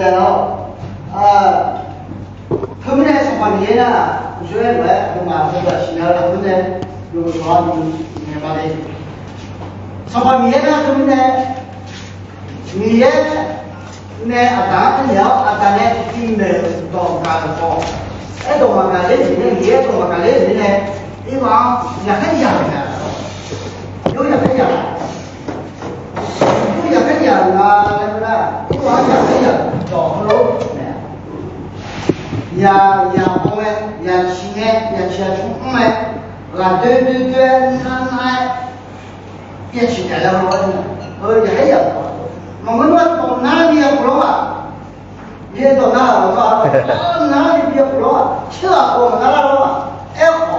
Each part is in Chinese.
的哦，他们呢从旁边呢，虽然来他妈这个现在他们呢有说你看把的，从旁边呢他们呢，你也呢当然了，当然并没有到干活，哎，到嘛干的人呢，也到嘛干的人呢，一帮也很养的，有也很养。也很养啊，对不对？不光养很养，找不喽，养红哎，养青哎，养青葱哎，对，那也起来了咯，也很养。我们到哪里也不咯啊？也到哪了是哪里也不咯啊？吃了我们哪了啊？哎好，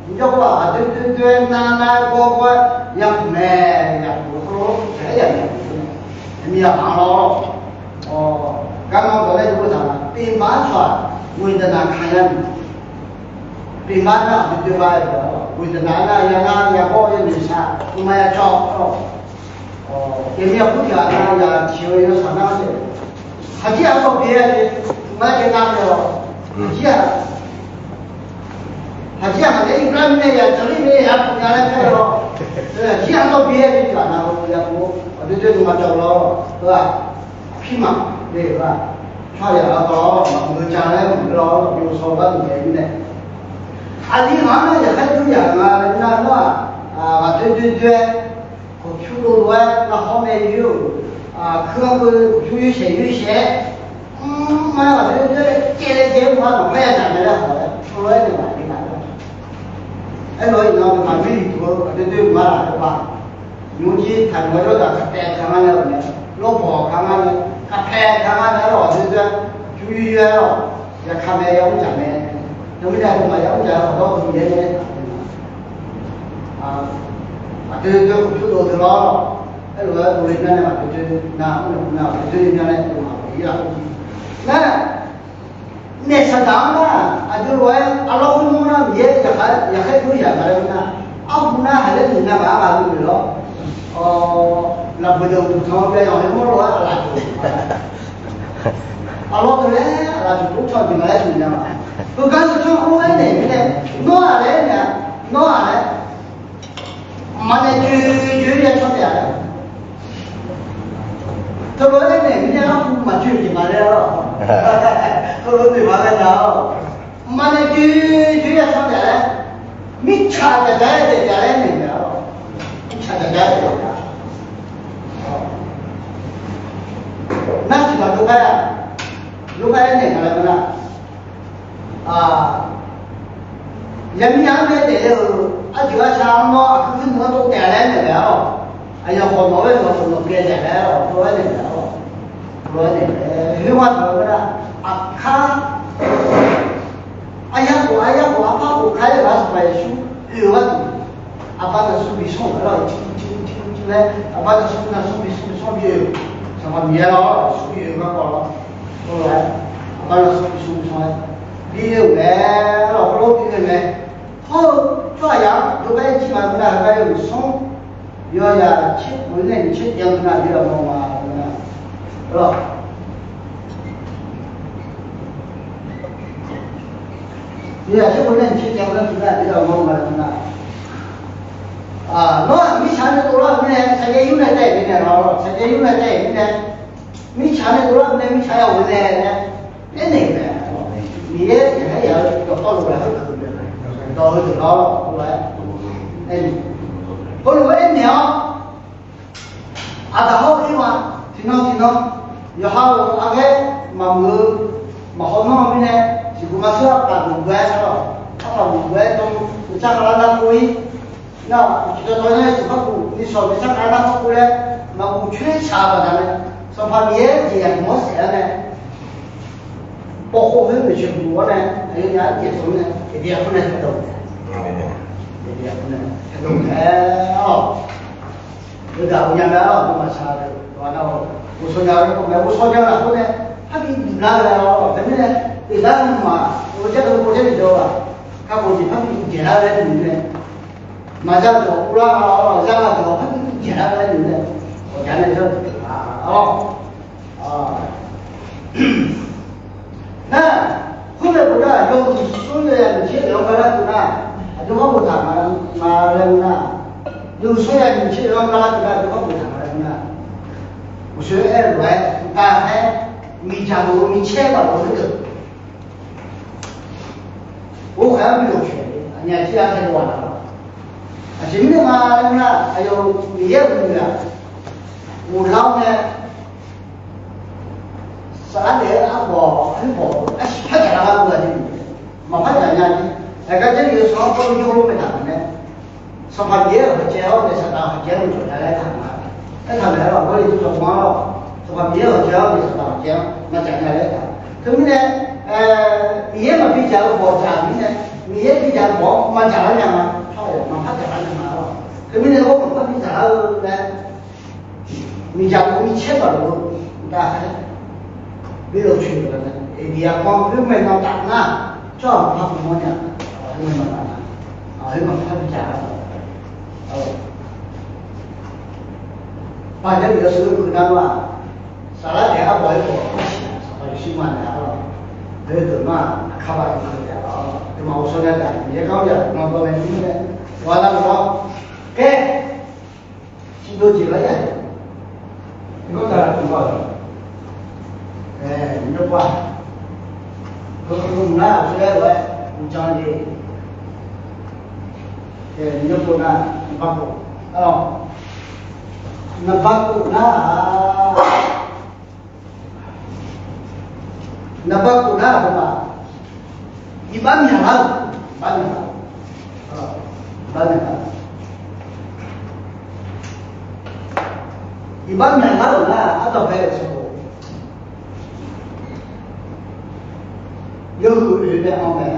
你叫我对，那我养没养不咯？还养。你要忙咯，刚刚过来就不长了，并班船为的难看呀，并班上对吧？为的难啊，要好要女啥，我们要找给你要不掉要体会要上哪去？他既然说别的，我们给哪去了？他既然在一般的呀，这里面也不让人看了，既然说别的就讲了，要不。对嘛找咯，是吧？拼嘛，对是吧？创业了搞，我将来我们咯，比如说我们这的，银行呢也很重要啊，人家说对，我出路多，那后面有客户就有些，买了对，接不好，买也赚不了好的，出来的嘛，你看着，哎，所以呢，嘛没理多，对，买了是吧？尤其谈过这个拍看看了呢，老婆看看呢，他拍看看了了，对不对？就预约了，也看没要讲没，那么讲嘛要讲好多东西呢，对，就多得了，哎，如果多一点的嘛，就对一点的就嘛可以了。那适当的，就说老公公呢也很有钱的呢，不呢还得人家办法对了。那不就从别样的么罗那就，老多人那就不朝进来就这样嘛。不干是从后来那边的，弄下来呢，妈的就也出来了。他说那边的不嘛就进来了，他说对吧那叫，妈的就也出来了，没差的在那边了，没差的在那边。那是个六百那个了呢，人民养的这个就要想嘛，很多都带来那个了，哎呀，好多人都别带来了，多那个，有话说个了，看，我怕我开的那是买书，6万多，把这书给送了，进来，把这书送给。什么灭了，属于那个了，后来把那属于你有来了，老弟的来，好这样600几万块还有送，要7年7年那就要弄嘛，是吧？你要7年7年那就要弄嘛，是吧？那没钱的多了，才给有来带的了，才给有来带的，没钱的多了，没钱要回来的，那个，你也要到路来很可怜的，到就到了，后来，后来我一聊，他好听嘛，听到，以后嘛好弄的呢，结果嘛是把5块了，他把5块都加个那贵。那这个当然是不，你说的上哪那不呢？那我全查了他们，说怕别人没事呢，保护很没全部呢，还有人家接受呢，一点不能太动一点不能太动有点不讲了，我查的，完了我说讲了后呢，他给你拿来了，怎么呢？对咱嘛，我这里头看过去他给你拿来的呢。马上就不让了，让了就很简单的，我讲的是那后来不是有所有人去两个人的，就我不谈嘛人呐，有所有人去两个人的，就我不谈人呐。我说哎来，但还没加入没签到我这个，我还没有权利，年纪还太晚了。今天嘛，人呐，还有业务员，我老呢。3年很薄，拍起来还不得劲，没拍起来呢。这里有双方有路没谈呢，双方也和结好的是到结婚出来谈嘛，谈来了，我就说光了，双方也和结好的是到结，那讲来谈。后面呢，也没比较过家里呢，也比较过，没家人嘛，好的，没拍家人嘛了。后面呢，我们比较呢，你家我们签到路，那。没有去的呢，你要光后面到打那，这样他不么讲，后面到打那，后面他不讲了，反正有的时候可能嘛，啥来点我一个不行，啥就习惯了，那个嘛，看吧就可以了，对嘛？我说那个，你搞的，那多人听的，完了说，给，几多几个人？你刚才多少人？你这管，那出来了，你讲的，你这不那，你把过，那把过那把过那什么？一般面了，半面了，半面了，一般面了那按照白的时候。有人的安排了，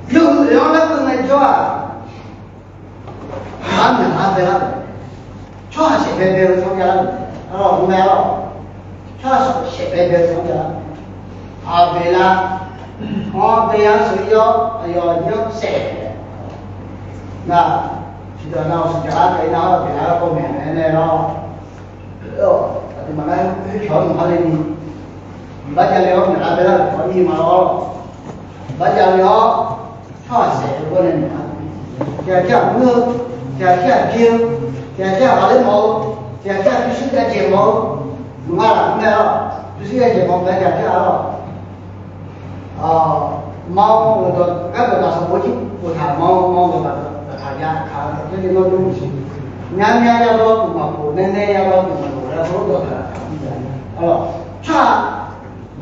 有人来跟人叫啊，他们安排了，全是白白的参加了，安排了，全是白白的参加了，安排了，安排呀是要要晒的，那记得那是家给那给那个面来了，你们来调整他的呢。把家了，拿回来可以嘛咯？把家了，全是过来的，加牛，加牛，加好的毛，加必须得睫毛，弄啊弄啊，必须得睫毛，加了。毛我都俺都是我就不谈毛我把他家看这里我东西，娘要到不嘛不，奶要到不嘛不，然后都他，全。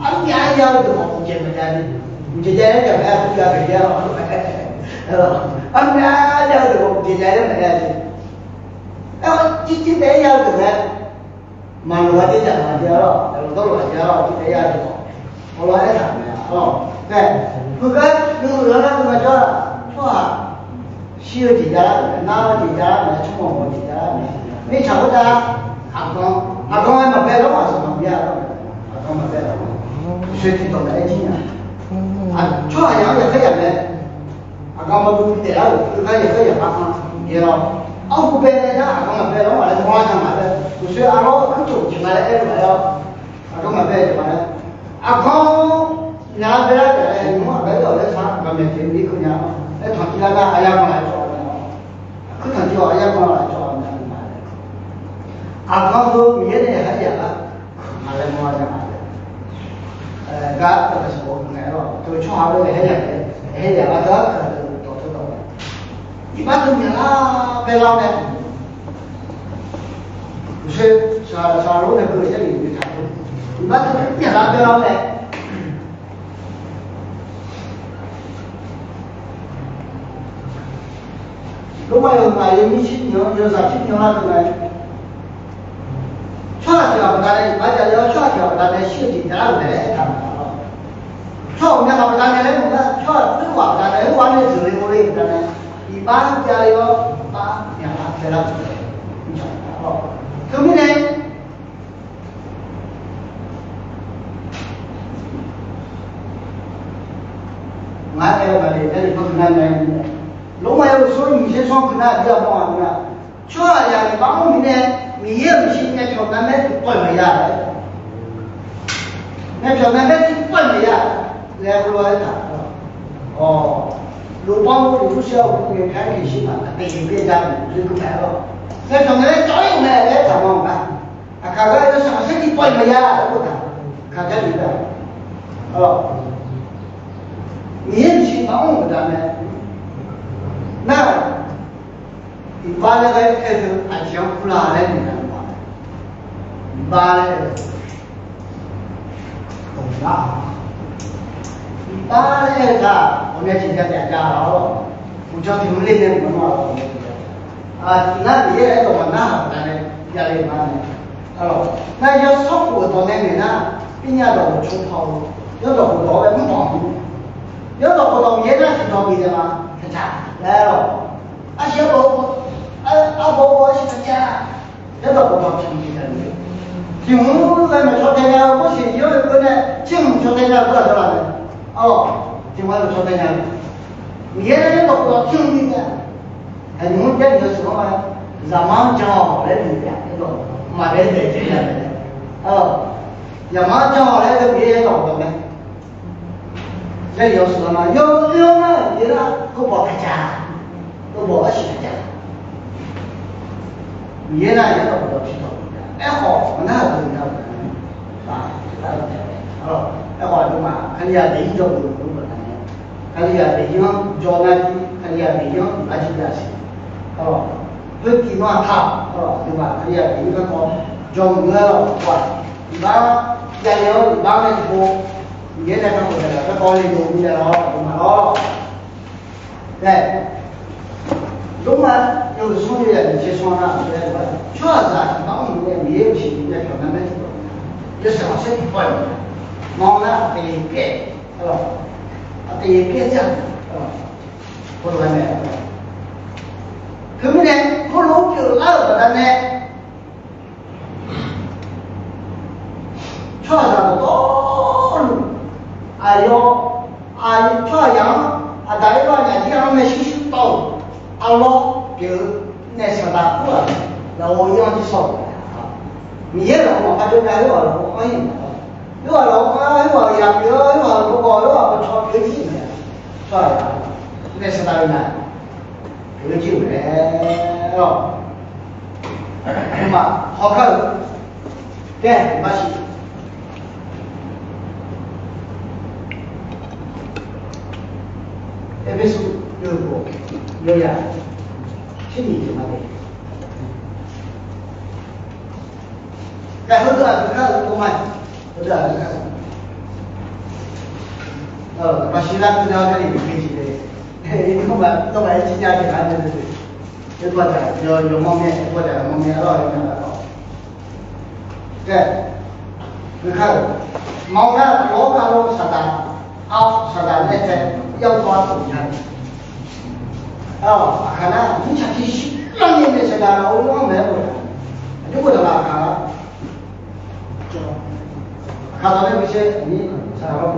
俺家家都不见不见的，不见的就还不要回家了，俺家家都不见的没得的，今天要怎么？忙乱的讲乱掉了，都乱掉了，今天要怎么？我乱的啥呢？对，不过有人那个叫是吧？西游记家了，哪个记家了？出门我记家了，没瞧不着阿公还没白了嘛？是旁边了，阿公没白了。水挺多来劲主要养也可以的，刚我都得了，可以也了，不白的呀，刚白了我来花钱买的，不是老很久进来的买了，刚白就买了，刚伢白了的，你们白了的啥，刚没听你口讲，长期那个哎呀，我来做的，可长期哎呀，我来做的，刚说别的还讲了，买来我来买的。这个是我来了，这个全行都还两个可都知道的，一般都免了白老的，不是上楼的狗这里没看过，一般都是免了白老的。如果有米青牛，有啥青牛啊？这个全条不干的，大家要全条不干的，修几家都来看。我们好大的那个，全都瓦的，那个瓦的只有那个呢，一般家里要把两个开了，你瞧，后面呢，俺这个这里不可能的，如果要说你先说可能比较多啊，这样的帮我们呢，你也不行，你挑战的不一样的。那叫那那就关的呀，来不来看哦，路帮路小公园开开心嘛，对别家这个买了，那叫那早有买来怎么办？啊，看看这上身的关的呀，不看，看这里的，哦，年轻帮我咱们，那一般那个开始还想不拉来你看嘛，一般的。懂了，一般的他，我们今天在家了，不叫他们那边什么啊，那别人我那咱们家里嘛呢，那要炒股到那边呢，人家都出跑路，要到不到的不帮助，要到不到也那去找别的嘛，他家来了，啊小宝宝，阿宝宝去他家，要到不到去别的。政府在那朝天家，我是有一个呢，政府朝天家不知道了哦，政府朝天家，别人都不知道政府的，哎，你们这个什么嘛，咱们讲好来里边，这个马来在这样的，哦，咱们讲好来的别人懂的没？这有什么？有呢，你呢，都不他家，都不去他家，别人也都不知道去找。哎好，那不一样啊，那不一样哦。哎好就嘛，看你北京不不难，看你北京叫那地，看你北京那几家去，哦，那地方大，哦，对吧？看你北京搞叫我们了，哇，一般家里一般的说，现在看不得了，这搞的有名的了，对嘛了？对。中国有所谓的一些商场，对吧？确实啊，当年的没有去那条那么多，也是好些地方的，忙呢得改，是吧？得改这样，是吧？不是没有。他们呢，不如就那个的呢，确实多路，哎呦，哎，这样啊，大一个年纪上面修到。阿老就那小大户啊，那我一样去烧的啊。你也让我，他就干有了，我欢迎的。有了，有呀，有不高，有不超别几呢，是吧？那小大人呢，别几嘞，哦，对嘛，好看，对，没事。那边是有过。有呀，是你什么的？然后这看我们，这看，把西南这条这里给起的，你看吧，老板几家去看对对对，有多点，有方面，多点方面了，有那个。对，你看，毛看老干老实单，好实单来在要抓住你看。哦，看来你想去西让你没时间了，我往买过来，你过来吧，看了，看到那个些你啥了？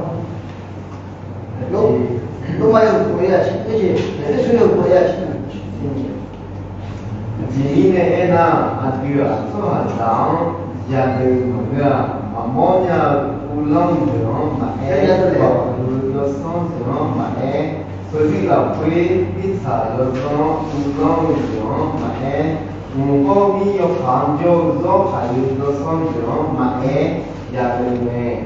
有没有过夜去？那是有过夜去。今年那阿弟啊，做很长，家里那个阿妈家不冷的，买有桑子买。所以啦，会比赛了说，不能用买，如果你有杭州做，还有一个商场买，也对没？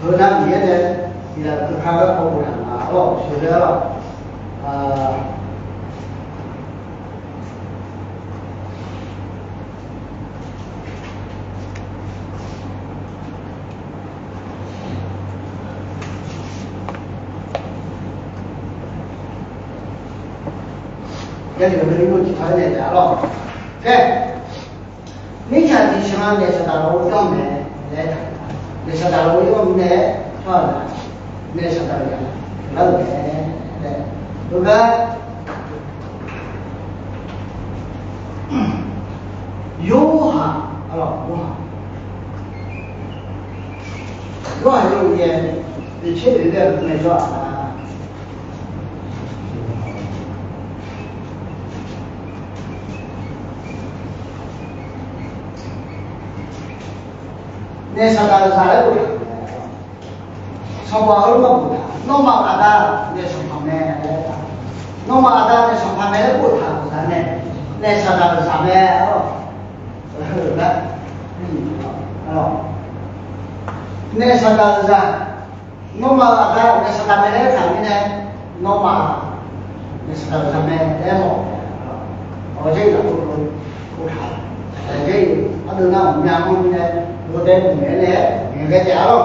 河南别的也看个跑步场啊，哦，学学了，这里面有其他的来了，对，每天你喜欢的是大楼要买来看。那小大楼要买啥的？买小大楼呀，那个对，有个点没说啊。那啥个啥来不了，上班后么不谈，弄嘛阿达那上旁边来谈，弄嘛阿达那上旁边来不谈不谈呢，那啥个啥边哦，来，哦，那啥个是啥？弄嘛阿达那啥边来谈的呢，弄嘛那啥个啥边来弄，哦这个不谈。cái ở nào cũng nhà không này rồi đây cũng nghe này nghe cái chả đâu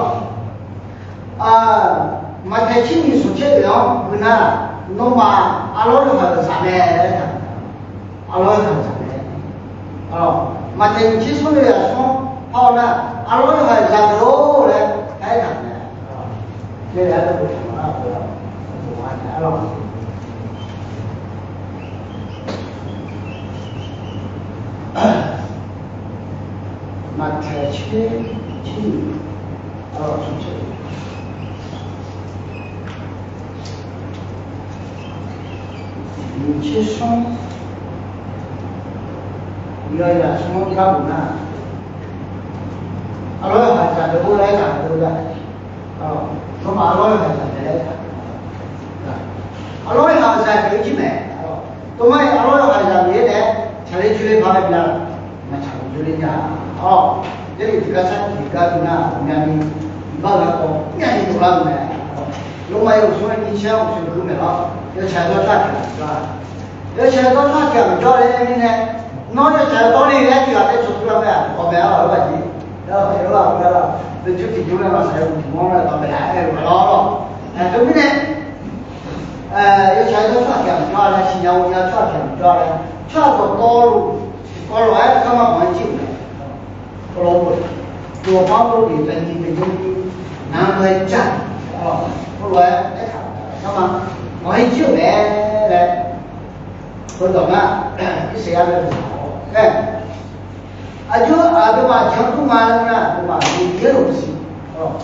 mà thấy chính mình xuất hiện đó cứ na nó mà alo nó phải sản này alo nó phải sản này mà thấy mình chỉ số này là số họ là alo nó phải sản đồ đấy cái thằng này đây là cái alo mà thể chế chỉ ở trong chế mình chế sống người là sống cao bùn à nói phải trả được lấy cả được đấy nó mà nói phải trả lấy cả nói là trả được chứ mẹ tôi mới nói phải trả được đấy trả lấy chưa lên phải là mà trả được chưa lên nhà jadi jika kita menyanyi bagaimana menyanyi tulang ni, lumayan usulnya insya Allah usul kumela, dia cakap tak kira, dia cakap tak kira, jual ini ni, nol cakap tahu ni dia cakap dia cukup apa, komela apa lagi, dia apa, dia cuci jual masa itu, mana komela, kalau, tapi ni, dia cakap tak kira, jual ni sinyal dia tak kira, jual tu kalau ada sama macam kalau dua orang tu di jadi nama cat, kalau sama orang itu le, kalau mana ini ada kan, ada macam tu mana, macam dia lusi,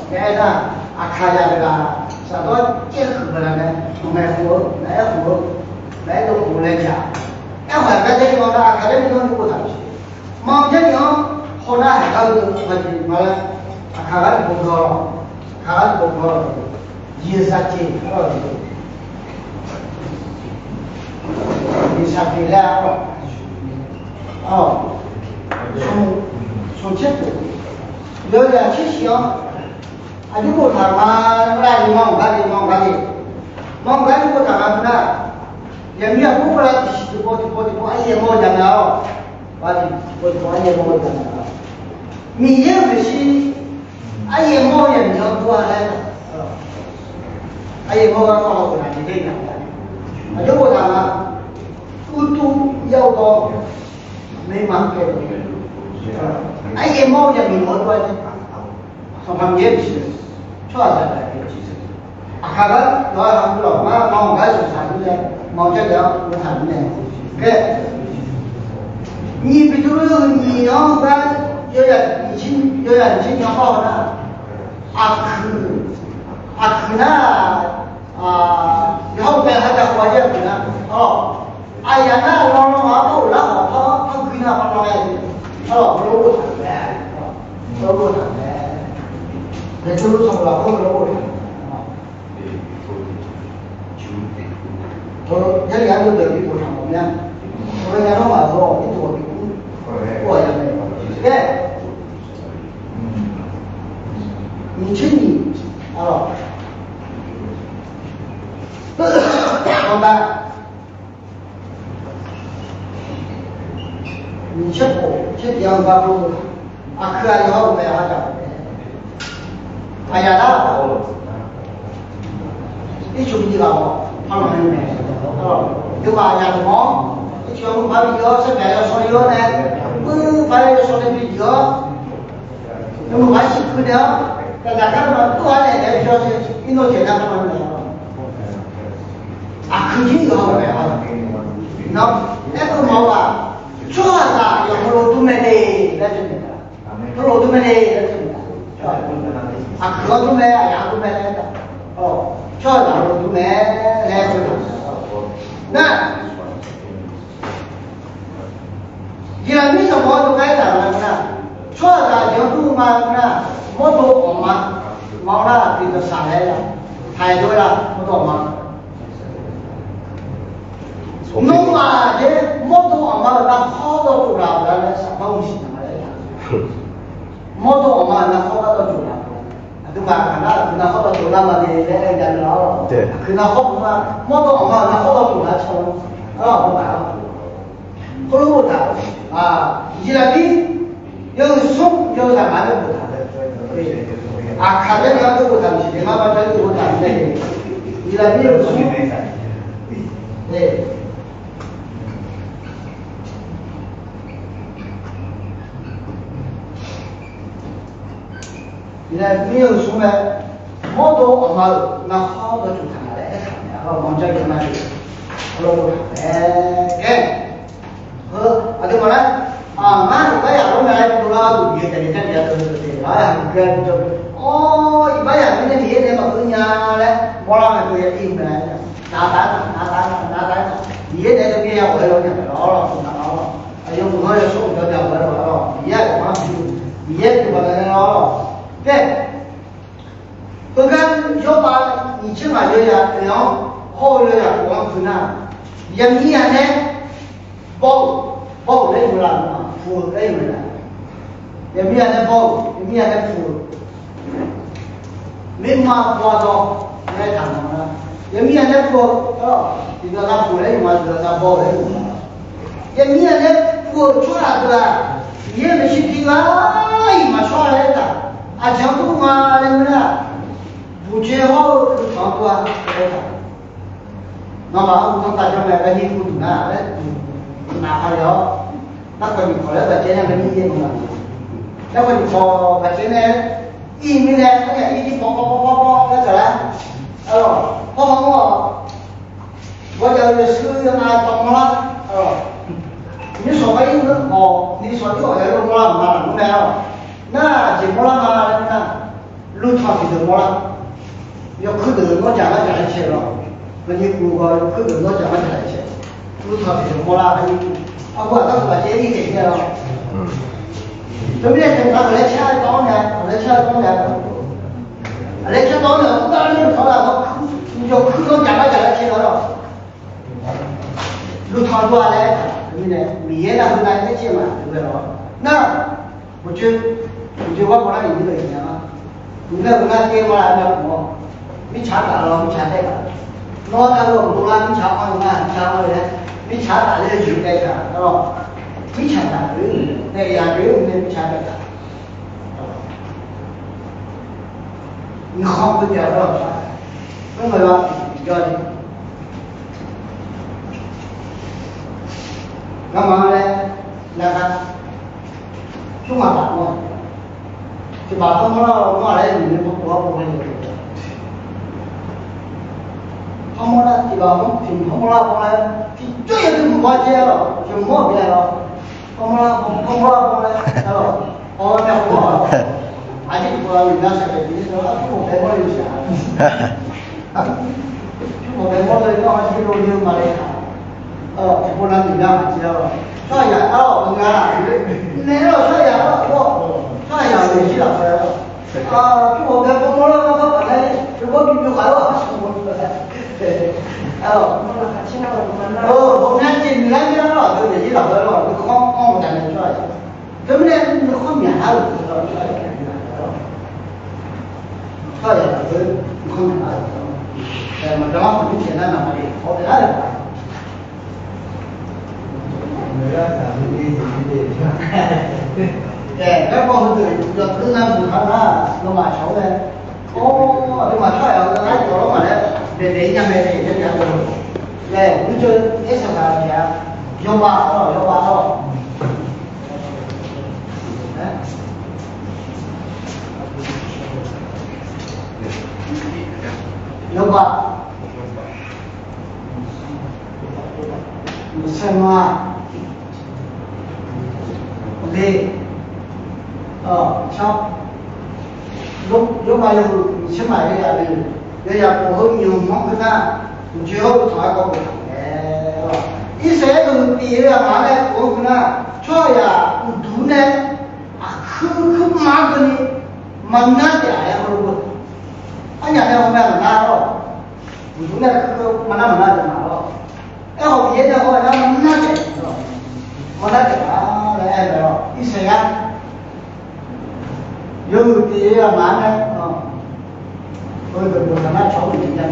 kerana akhirat ada satu cek berada, mereka boleh jah, apa kerja mana akhirat itu bukan, macam yang hôm nay các bạn mà khá bụng rồi gì sa chi rồi gì sa chi là son chết rồi giờ chết xíu anh cũng thằng mà ra đi mong cái gì mong cái cũng thằng mà giờ mình cũng phải đi bộ anh em mua chẳng nào và đi bộ anh em mua chẳng nào mình nhớ về gì anh em mua nhận được qua đây anh em mua có một cái gì đây này nếu mà thằng tu yêu đó mấy mắm cái anh em mua nhận mình mua qua đây xong làm gì cho ra đây khác đó là không được mà mong cái sự sản xuất mong cái đó nó thành này cái nhìn bị tôi nhìn nó cái有点以前好呢，阿克呢以后边还在活着呢，哎呀那老马不了，他可以那帮老爷子，不谈的，那就是从老公不谈，这两个对比不上我们，我们家老马说你做比我也没有。对，你请你，老板，你吃苦，吃两个不，可以好买下家，哎呀那，你兄弟个，他们没买，对吧？家的忙，你全部把比较是买了所有呢。phải số này bị dở, nhưng mà phải chịu cứ đéo, cái là các bạn tu hành này để cho cái nội chuyện nào các bạn này, cứ gì đó mà phải nó, em cứ mau là cho là những lô tu mê đi, là chuyện gì đó, lô tu mê đi là chuyện gì đó, cứ tu mê, nhà tu mê là 哦，跳哪路都来回头。那，你那没什么都该打了呢，跳哪条路嘛呢？摩托我嘛，毛了给它上来了，太多了，摩托嘛。弄嘛这摩托我嘛那好多做了，那啥东西嘛来呀？摩托我嘛那好多做了。对吧？那好多做那么的来人了，对，可能好多嘛，摩托嘛那好多做那成，不办了。后来我谈啊，伊那边有送有啥嘛都不谈的，看这两个不谈去，妈妈这个不谈的，伊那边有送，对。现在没有说呢，好多我们那好多就看下来看的，往这里嘛的，我对么呢？俺一般呀，我们来做了都别的，看别的都是的，跟就一般呀，那别的嘛，人家嘞，我那个也听不来的，拿单，别的都别呀，我老讲了，有我也说不了讲了，别的嘛别的了。对，不干要把你起码要然后后要光分啊，也明年呢，包人不了嘛，付人不了，也明年呢包，明年呢付，没嘛花到来谈嘛，也明年呢付这个他付人嘛，这个他包人嘛，也明年呢付出来对吧？也没去听啊，嘛出来的。讲不嘛，那个不接好长多，那么我们大家买个衣服呢，拿好了，那个你跑来把今天给你用了，那个你跑把今天一米呢，那个一跑，那个来，跑，我叫手要拿刀了，你说我有人你说你好像有我了，弄来了。那结果了嘛？那路长的多了，要口头我讲了去了，那你如果口头我讲了去，路长的多了，我当时把建议给了，对不对？他来签当年，来签当年，我当然就说了，你就口头讲了去了，路长多来，对不对？米那后来再去嘛，对不对？那我我过来一个人啊，你看给我来那我，没查到了，没查对了，我那个不啦，没查好查好嘞，没查到的就该查，没查到对呀，没查到的，你好不掉了，那么说要的，干嘛呢？那个，中华大陆。就把他们拿来你们不会有的，他们呢对吧？我凭他们过来，这也是不花钱了，就没变了。他们过来，那不好，而且不人家说的，你说我白我有钱，我白我的要去弄牛马来看，不然人家接了，啥呀？我讲来了啥呀？那样的知道我跟我本来我比你还要我看见你那边了，都是知道了，你光我在那说一下，对不对？你后面还有知道说一下，说一下，你后面还有，这往后面现在那么的，好的来了。对，这光是要自然不看啦，那么巧的，那么巧呀，那做了嘛嘞，人家没人家做，你就也是啥钱，要吧，要吧，什么？对。像有嘛有去买的呀的，人家不好牛毛跟他，最后他搞不成哎，一些都别人嘛呢，我跟他说呀，不读呢，啊，可麻烦的，蛮难的呀，或者不，俺家那我们蛮难了，不读呢，可蛮难的了，然后别的话，他蛮难的，蛮难的啊，来了，一些呀。有的呀，嘛呢？我他妈瞧不起人家的，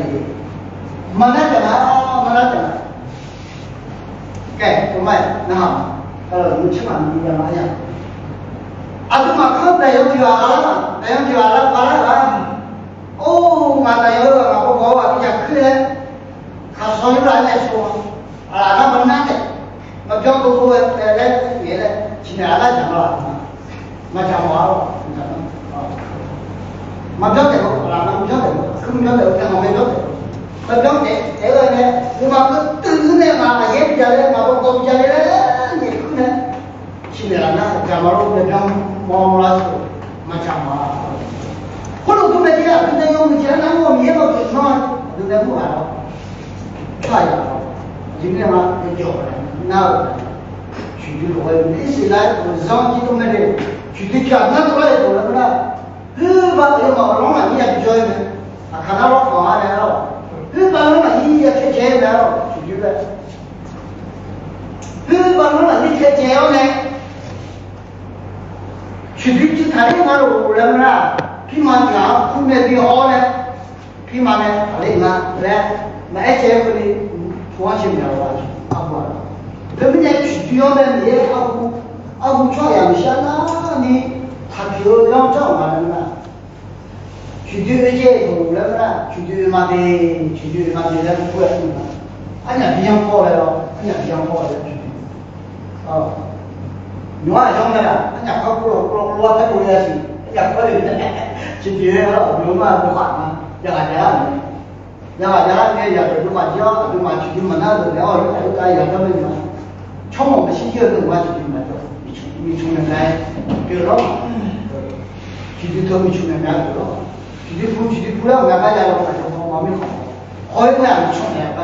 嘛那干嘛？嘛那干嘛？该怎么那好？有吃嘛？你干嘛呀？啊，这嘛看在有条了，在有条了，完了啊！哦，嘛在有个嘛不搞啊，比较可怜，他说有人来说，啊，那么难的，那表哥哥来别的，今天俺讲了，嘛讲话了，你看。mà biết được là nó biết được không biết được thì họ mới biết được mà biết được thế rồi này nhưng mà cứ từ này mà hết giờ đấy mà không giờ đấy gì cứ này chỉ là nó chả mà lúc này trong mong là mà chả mà có lúc chúng ta chỉ là chúng ta dùng chỉ là nó mua miếng mà cứ nói chúng ta mua vào phải là chính là mà cái chỗ này nào chỉ được rồi lý sự lại rồi do chỉ chúng ta để chỉ được chọn nó thôi rồi đó cứ bao nhiêu mà nó là như vậy chơi này, khả năng nó khó này đâu, cứ bao nhiêu là như vậy chơi này đâu, chủ yếu là cứ bao nhiêu là như thế chơi này, chủ yếu chỉ thấy mà đủ rồi mà, khi mà nhỏ không nên đi ho này, khi mà này thấy mà ai chơi cái này, quá chim nào quá, không phải, thế bây giờ chủ yếu là gì, ông cho em xem nó đi. 학교 영점 말이야. 주주의 공부를 주주마대는 구했습니다. 아니야 비형 보래요. 아니야 비형 보래요. 누가 정말야. 아니야 거꾸로 와서 보내야지. 아니야 거리네. 주주에서 누가 누가 야가야. 내가 누가 주주만 하도 내가 여기까지 가면 처음 오면 시기를 누가 주주만 줘. 미충년 날 그러 주디 더 미충년 날 그러 주디 부랑 나가자고 하셔서 마음이 거의 그냥 미충년 약간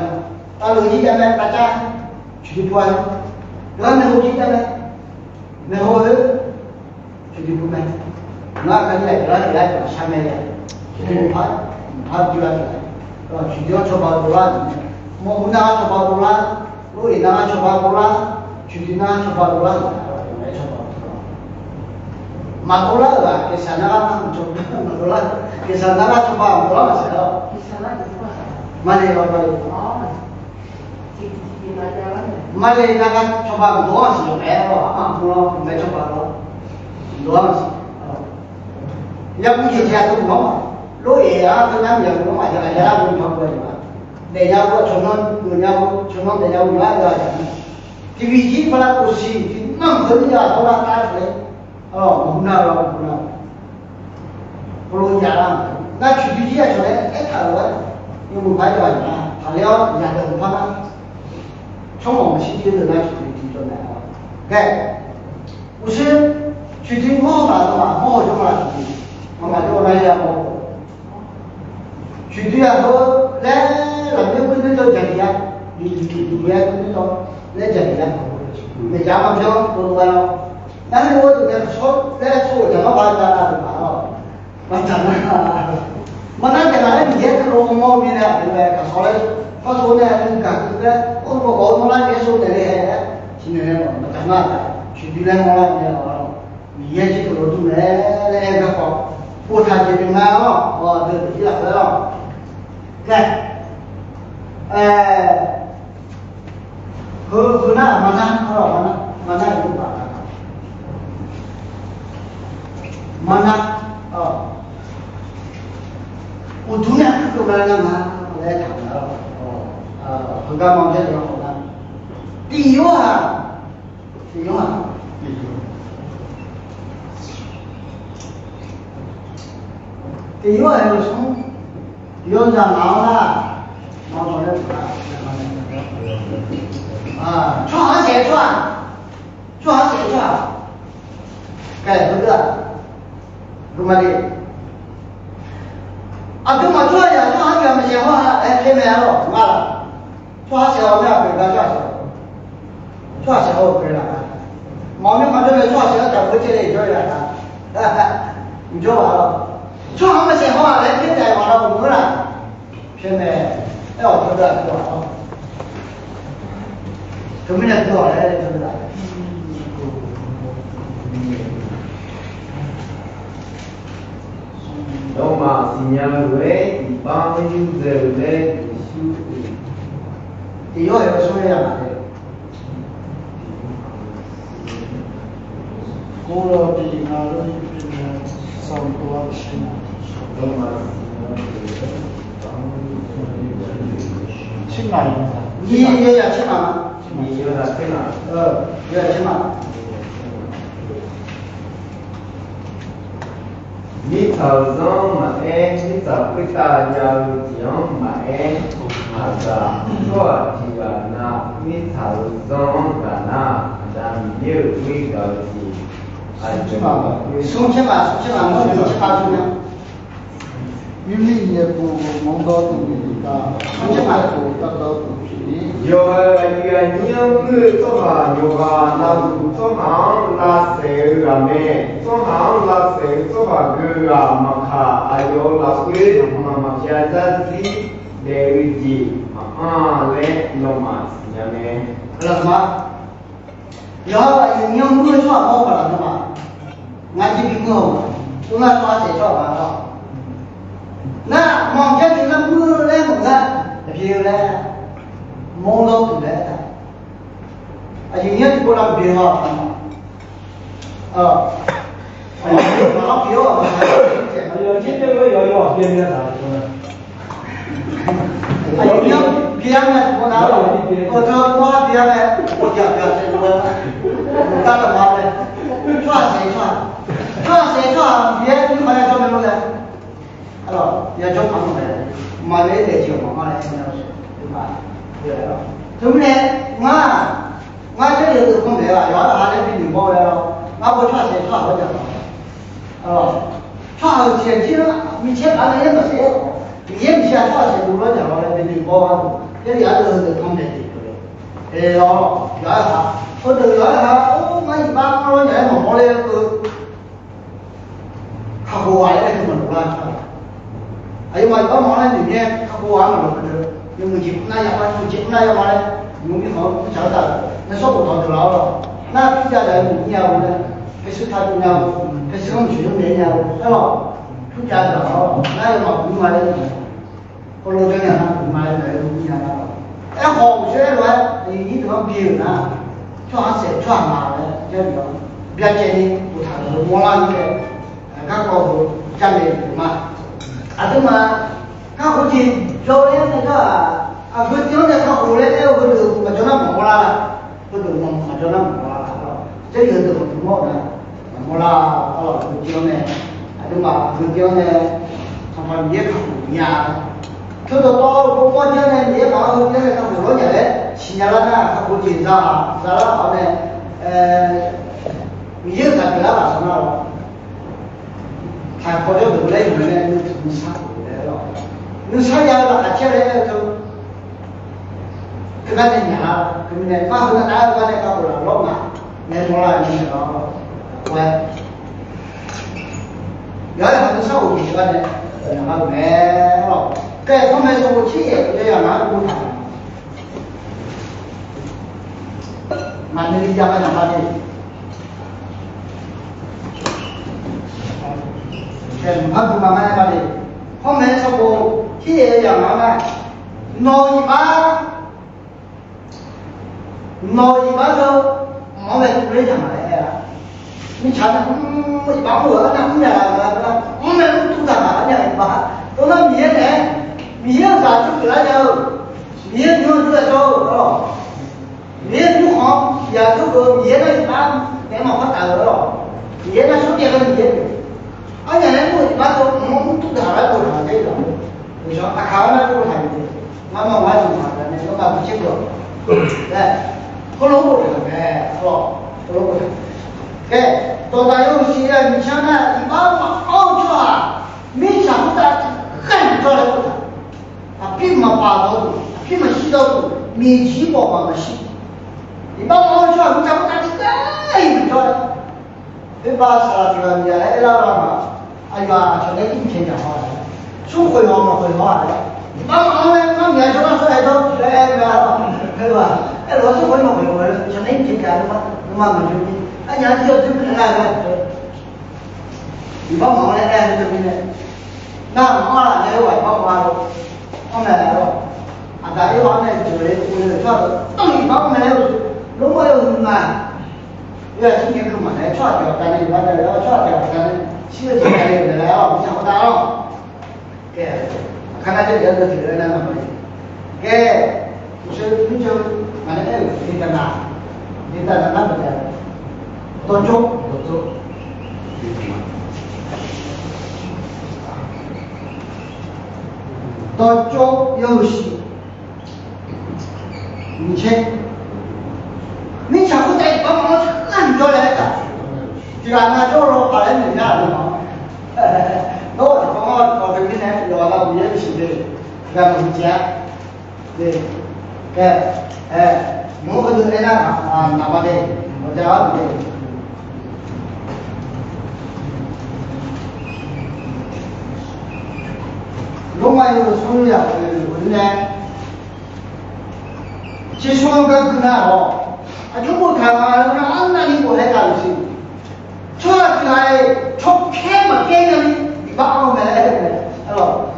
따로 이기자면 가자 주디 부와요 너는 오기자면 내가 오늘 주디 부면 나까지 내가 참여해 주디 밥 주라고 주디가 줘봐도라 뭐 나가 줘봐도라 우리 나가 줘봐도라 주디나 줘봐도라 Makola lah, kesana kan coba makola, kesana kan coba makola masih. Kesana itu apa? Mana yang apa itu? Oh, di jalan. Mana yang kan coba makola masih, makolaไม่coba makola masih. Yang punya dia tu makola, lo ya kan yang makola jalan-jalan pun coba juga. Dia buat contoh dia buat ada. TV pada kursi, enam kerja orang tak 문화라고 문화. 그러고 야랑 나 주기지야 전에 애타로 이거 뭐 가져와야 달려 야도 못하나 총무 시기를 나 주기 전에. 그래 무슨 주진 뭐라도 뭐 정말 주지. 뭐가지고 나야고 주디야 너내 남녀 분들도 자기야 이야 분들도 내 자기야. 내 자감정 그거요. 나는 뭐 내가 내가 맞잖아 맞잖아 맞잖아 이게 그런 몸이나 내가 가서 그러니까 그래 뭐 거기만 계속 내려 지내는 거 맞잖아 주변에 뭐라냐 이해지 그러도 내가 뭐 못하게 되나요 들으시라고요 그래 그나 만나 이거 봐 mana utuhnya kekurangan oleh tanggal agama jadi orang tiwa harus tiwa jangan mau boleh cuaca kayak betul kembali. Aku macam ya, 么情况下，哎，偏没了，完了，抓小我们要回家抓小回来了，毛病嘛这边抓小等回去了一圈远了，你就完了，抓什么情况来偏在完了我们了，偏没，哎我觉得是吧？怎么样多少来是不是？တော့မှစီညာတွေဒီပေါင်းယူစေတဲ့ရှု以后有说呀嘛的。过了比那个上多少年？ တော့မှ 去哪里？你也要去吗？ဒီရတာဖြစ်လာ 也要去吗？ မိသောဆုံးမအဲမိသောပိတ္တညာလို့ကြောင့်မအဲအာသာသောတိကနာမိသောဆုံးကနာအတံမြေဝိကောတိအကျမ 送去吧，我们去吧，送去。因为也不梦到东西的，我也不得到东西。 ယောဂဒီကညောင်းគឺသောဟာယောဂနာသူသောဟံလာစေရမေသောဟံလာစေသောဟာဂရမခအယောလာကွေမမပြာဇတိဒေဝီကြီးအာလေလောမစညမေ 好了什么？以后你用不错好不了是吧？俺这边我，我那抓谁抓完了？那往前你那不来猛啊？别来。 蒙到出来的，啊，今年就不让别了，老别了，哎呀，今天我要别啥说呢？哎呦，别了，我拿了，我这我别了，我讲不要这个，我干了嘛的，抓谁抓，别你好像专门弄的，哎喽，也叫旁边的，没来得叫嘛，来现在是，对吧？ 对了，怎么呢？我这里是空白了，要是还得比你包来了，那我穿谁穿好点了，穿好些其实以前反正也没谁，也没先穿谁多了点了，比你包完，这也是空白的，哎哟，要是他，我这要是他，我一般我年没包的个，他不玩的根本不乱穿，哎呀妈，一般忙的里面他不玩了不是。 因为结那要把结那要把嘞，用的好不晓得，那说不到就老了，那比较来你要呢，还是他重要，还是我们学生人家，对吧？出家的好，那要嘛不买的，后来这样他不买的不一样了，哎好学来，你这个别呢，穿谁穿嘛的，这个别建议不谈了，我那里的，看高头家里嘛，啊对嘛。 他回去教练那个啊，回教练他回来那个就我叫他摸了，不就摸，叫他摸了，这个都不摸的，摸了回教练，啊对嘛，回教练，他把也看不呀，这个到我教练也把回教练他不了解嘞，7年了呢，他回去啥了好呢，已经他别了什么了，他好像都来用呢，你啥回来了。 你参加了，接下来就跟他那年了，跟那把后头哪个把那搞不了，老嘛，那多了你知道我，原来他们上午去的，然后买了，该他们说企业也要拿工厂，俺那里家干啥的？他不慢慢的，后面说不。 企业要慢慢，闹一把就毛来不来讲来，你瞧那一把我那我们都干嘛呢？一把，到那米呢，米啥就来着，米就来着哦，米不好，也这个米那一把连毛发大了，米那手点个米，俺家人都一把都都干了都干这个。 你说他看了都看的，俺们晚上看的，那个俺不清楚，哎，胡萝卜这个哎，哦，胡萝卜这个，哎，到那游戏啊，你想那一把嘛，熬出啊，没想到很多的不ဖြစ်မပါတော့ဘူးအဖြစ်မရှိတော့ဘူးမြေကြီးပေါ်မှာမရှိဒီဘောင်းအောင်ချောဘူးကြောက်တာဒီတိုင်းမတော်ဒီပါစာပြောနေတယ်အဲ့လောက်မှာအရွာကျွန်တော်ပြင်ချင်တာဟောတယ်သူ့ကိုရောမကိုရောတယ်ဒီဘောင်းအောင်လည်းမမြတ်ကျွန်တော်ဆိုတော့လည်းမရတော့ခဲပါအဲ့တော့သူ့ကိုရောမကိုရောကျွန်တော်ပြင်ချင်တာတော့မမလို့အညာကြီးတော့သူကလာတယ်ဒီဘောင်းအောင်လည်းအဲ့ဒါတမင်းနဲ့နာဟောလာတယ်ဟောဘောင်းအောင်ဟောမယ်တော့အတားရောနဲ့ကျွေးကိုလည်းတော့တော့ဒီဘောင်းမယ်လို့လုံးဝလုံးမှာရရှိနေကမှလည်းချော့ကြော်တယ်လည်းပါတယ်တော့ချော့ကြော်တယ်ရှိတဲ့တယ်လည်းတော့မဟုတ်တော့ကဲခဏတည်းရတယ်ဒီလည်းနားမလို့ကဲသူတို့သူတို့မလည်းဒီကနာနာပါတယ်တော့ကျုပ်တော့ကျုပ်有戏你切你想不在帮忙按着来的这个那就是把人领下的嘛那我帮我搞这个呢有了我也是的干不见对我可就在那哪怕的我家的龙马有松呀文呢其实我跟那哦中国看啊那安那里过来干事出来从开嘛开的你把我们来的哦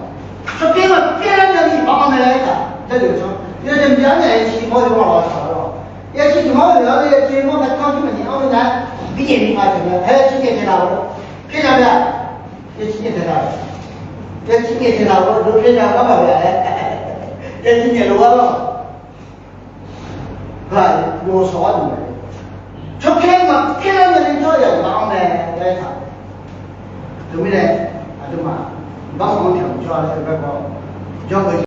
说开嘛开的你把我们来的这就是说有点两年期末就往了少了也是期末了也期末的考试问题我们呢毕业的话什么还有几年才拿了开啥的也几年才拿了这今年知道我都偏向干嘛来？这今年多了，是吧？有啥的？出片嘛，片上面人做有帮的，来看，对不对？啊对嘛？帮忙调教这个交给。